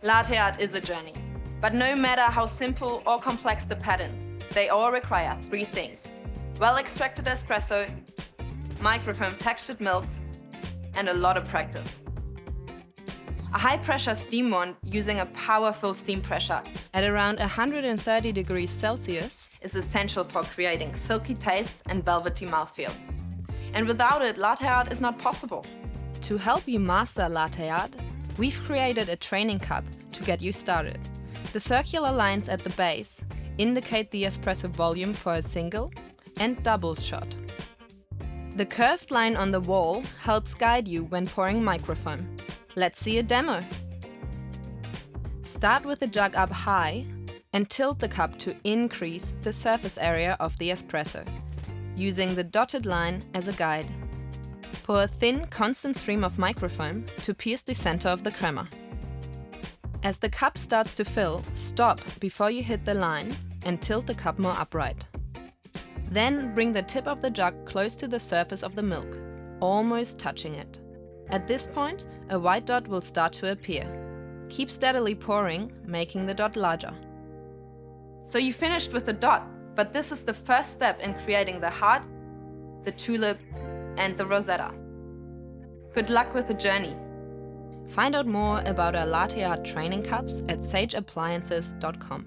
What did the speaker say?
Latte art is a journey, but no matter how simple or complex the pattern, they all require three things: well-extracted espresso, microfoam textured milk, and a lot of practice. A high-pressure steam wand using a powerful steam pressure at around 130 degrees Celsius is essential for creating silky taste and velvety mouthfeel. And without it, latte art is not possible. To help you master latte art, we've created a training cup to get you started. The circular lines at the base indicate the espresso volume for a single and double shot. The curved line on the wall helps guide you when pouring microfoam. Let's see a demo. Start with the jug up high and tilt the cup to increase the surface area of the espresso, using the dotted line as a guide. Pour a thin, constant stream of microfoam to pierce the center of the crema. As the cup starts to fill, stop before you hit the line and tilt the cup more upright. Then bring the tip of the jug close to the surface of the milk, almost touching it. At this point, a white dot will start to appear. Keep steadily pouring, making the dot larger. So you finished with the dot, but this is the first step in creating the heart, the tulip, and the rosetta. Good luck with the journey. Find out more about our latte art training cups at sageappliances.com.